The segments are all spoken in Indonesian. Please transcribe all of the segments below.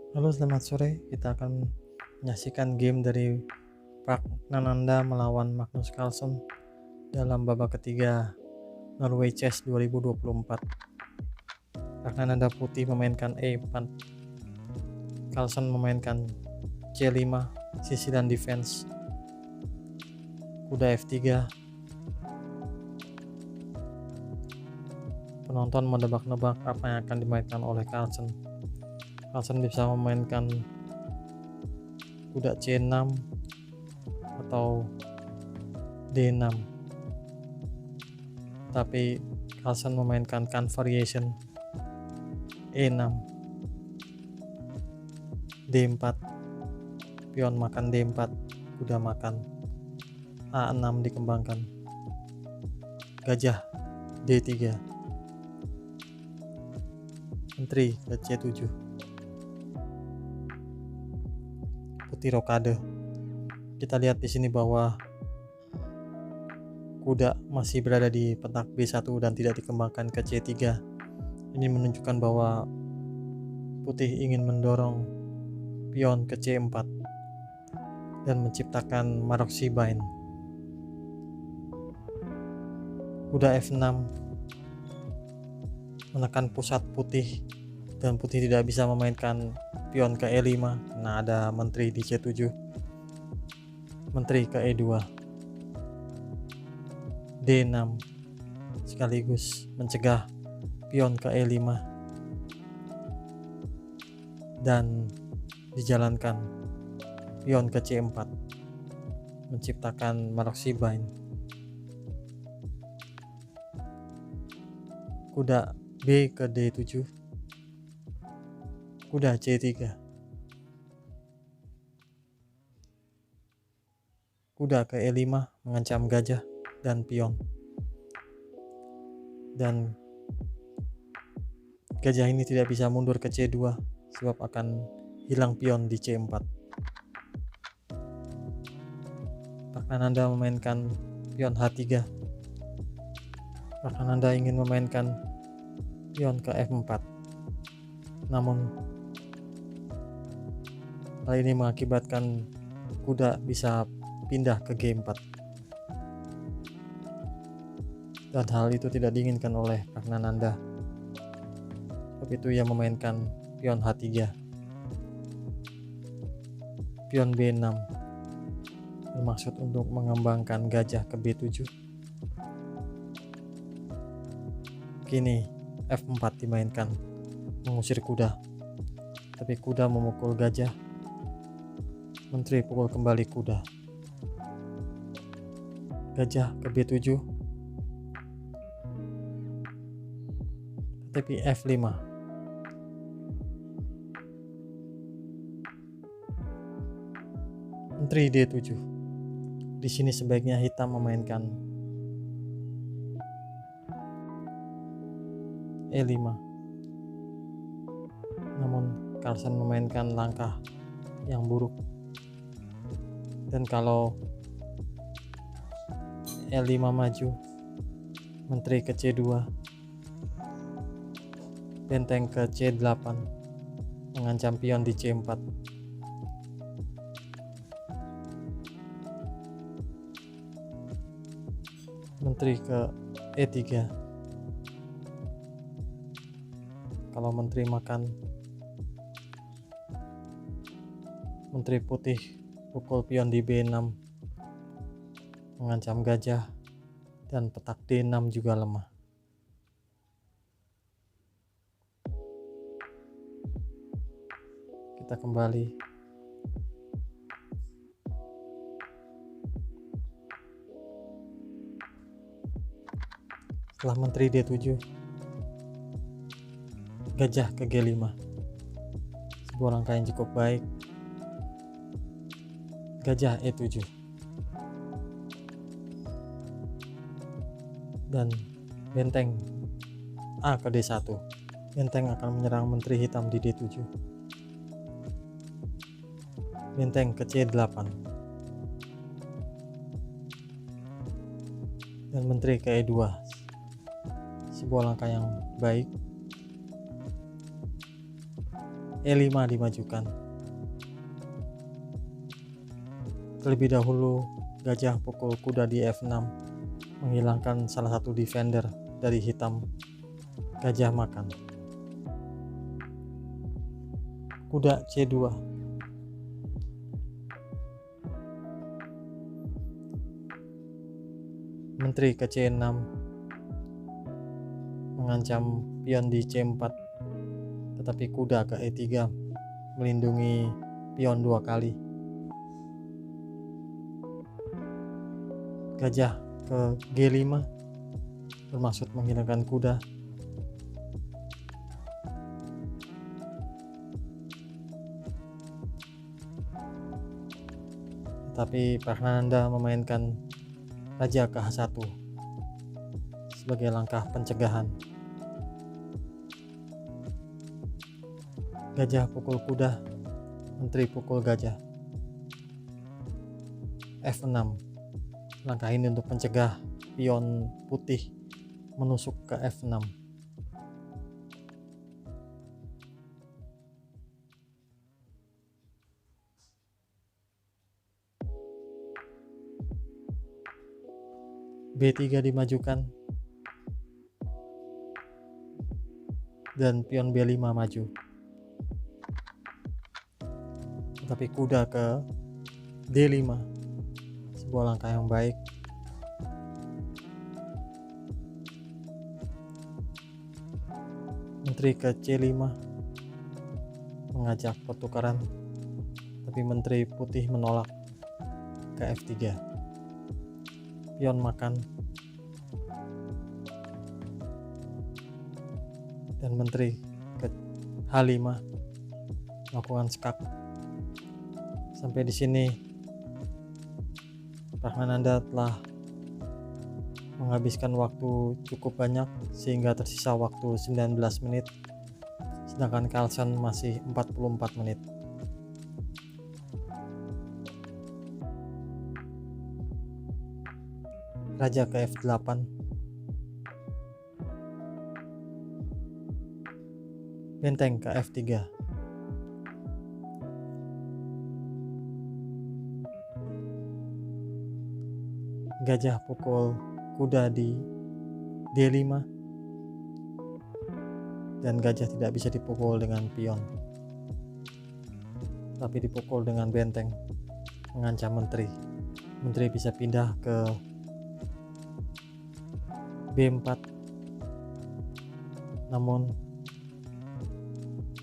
Halo, selamat sore. Kita akan menyaksikan game dari Pragnananda melawan Magnus Carlsen dalam babak ketiga Norway Chess 2024. Pragnananda putih memainkan E4, Carlsen memainkan C5, sisilan defense, kuda F3. Penonton menebak-nebak apa yang akan dimainkan oleh Carlsen. Carlsen bisa memainkan kuda C6 atau D6, tapi Carlsen memainkan variation E6, D4, pion makan D4, kuda makan, A6 dikembangkan, gajah D3, menteri ke C7, putih rokade. Kita lihat di sini bahwa kuda masih berada di petak B1 dan tidak dikembangkan ke C3. Ini menunjukkan bahwa putih ingin mendorong pion ke C4 dan menciptakan Maroczy-Bind. Kuda F6 menekan pusat putih dan putih tidak bisa memainkan pion ke E5 karena ada menteri di C7. Menteri ke E2, D6 sekaligus mencegah pion ke E5 dan dijalankan pion ke C4 menciptakan Maroczy-Bind. Kuda B ke D7, kuda C3, kuda ke E5 mengancam gajah dan pion, dan gajah ini tidak bisa mundur ke C2 sebab akan hilang pion di C4. Pragnananda memainkan pion H3. Pragnananda ingin memainkan pion ke F4, namun hal ini mengakibatkan kuda bisa pindah ke G4, dan hal itu tidak diinginkan oleh Pragnananda. Sebab itu ia memainkan pion H3, pion B6 bermaksud untuk mengembangkan gajah ke B7. Kini F4 dimainkan mengusir kuda, tapi kuda memukul gajah. Menteri pukul kembali kuda, gajah ke B7, tapi F5, menteri D7. Di sini sebaiknya hitam memainkan E5, namun Carlsen memainkan langkah yang buruk, dan kalau E5 maju, menteri ke C2, benteng ke C8 mengancam pion di C4. Menteri ke E3. Kalau menteri makan, menteri putih pukul pion di B6 mengancam gajah, dan petak D6 juga lemah. Kita kembali. Setelah menteri D7, gajah ke G5, sebuah langkah yang cukup baik. Gajah E7, dan benteng A ke D1. Benteng akan menyerang menteri hitam di D7. Benteng ke C8, dan menteri ke E2, sebuah langkah yang baik. E5 dimajukan. Terlebih dahulu gajah pukul kuda di F6 menghilangkan salah satu defender dari hitam. Gajah makan. Kuda C2. Menteri ke C6 mengancam pion di C4, tetapi kuda ke E3 melindungi pion 2 kali. Gajah ke G5 bermaksud menghilangkan kuda. Tetapi Praknananda memainkan raja ke H1 sebagai langkah pencegahan. Gajah pukul kuda, menteri pukul gajah. F6. Langkah ini untuk mencegah pion putih menusuk ke F6. B3 dimajukan dan pion B5 maju. Tetapi kuda ke D5, sebuah langkah yang baik. Menteri ke C5 mengajak pertukaran, tapi menteri putih menolak ke F3. Pion makan dan menteri ke H5 melakukan skak. Sampai di sini Praknananda telah menghabiskan waktu cukup banyak sehingga tersisa waktu 19 menit, sedangkan Carlsen masih 44 menit. Raja ke F8. Benteng ke F3. Gajah pukul kuda di D5 dan gajah tidak bisa dipukul dengan pion, tapi dipukul dengan benteng, mengancam menteri. Menteri bisa pindah ke B4, namun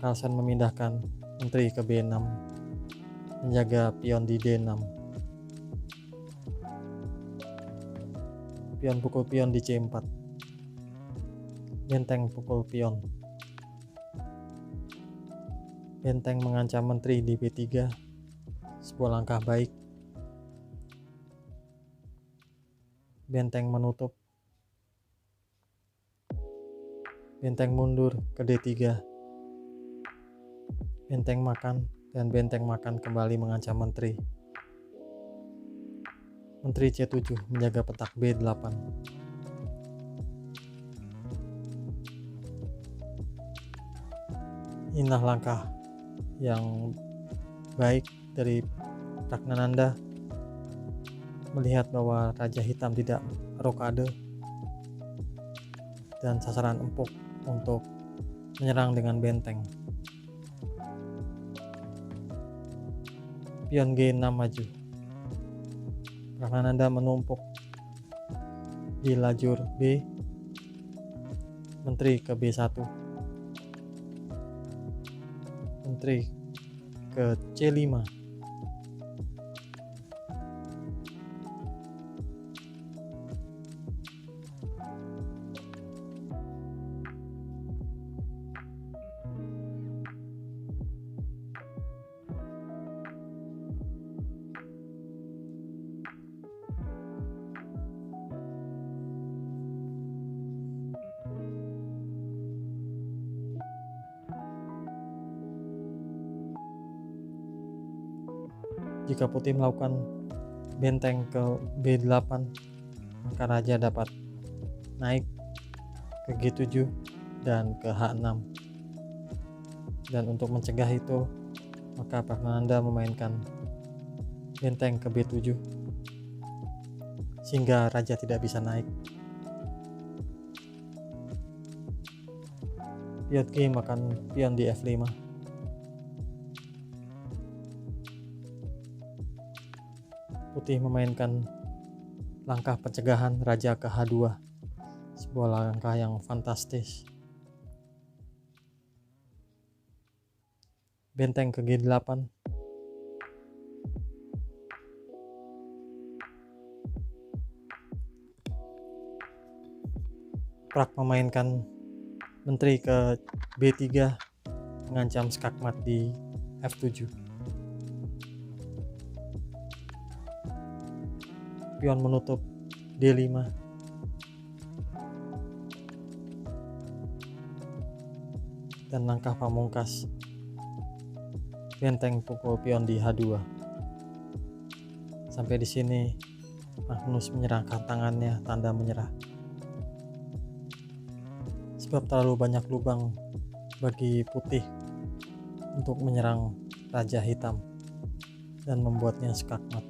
Carlsen memindahkan menteri ke B6, menjaga pion di D6. Pion pukul pion di C4. Benteng pukul pion. Benteng mengancam menteri di B3, sebuah langkah baik. Benteng menutup. Benteng mundur ke D3. Benteng makan, dan benteng makan kembali mengancam menteri. Menteri C7 menjaga petak B8. Inilah langkah yang baik dari Praknananda, melihat bahwa Raja Hitam tidak rokade dan sasaran empuk untuk menyerang dengan benteng. Pion G6 maju. Praknananda menumpuk di lajur B, menteri ke B1, menteri ke C5. Jika putih melakukan benteng ke B8, maka raja dapat naik ke G7 dan ke H6. Dan untuk mencegah itu, maka Pragnananda memainkan benteng ke B7 sehingga raja tidak bisa naik. Pion G makan pion di F5. Putih memainkan langkah pencegahan raja ke H2, sebuah langkah yang fantastis. Benteng ke G8. Prak memainkan menteri ke B3, mengancam skakmat di F7. Pion menutup D5. Dan langkah pamungkas, benteng pukul pion di H2. Sampai di sini Magnus menyerahkan tangannya, tanda menyerah. Sebab terlalu banyak lubang bagi putih untuk menyerang raja hitam dan membuatnya skakmat.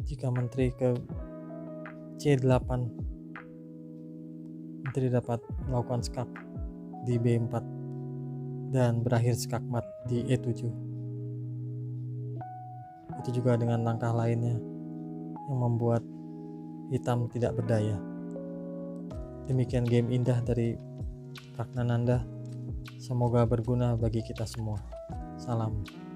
Jika menteri ke C8, menteri dapat melakukan skak di B4 dan berakhir skakmat di E7. Itu juga dengan langkah lainnya yang membuat hitam tidak berdaya. Demikian game indah dari Pragnananda. Semoga berguna bagi kita semua. Salam.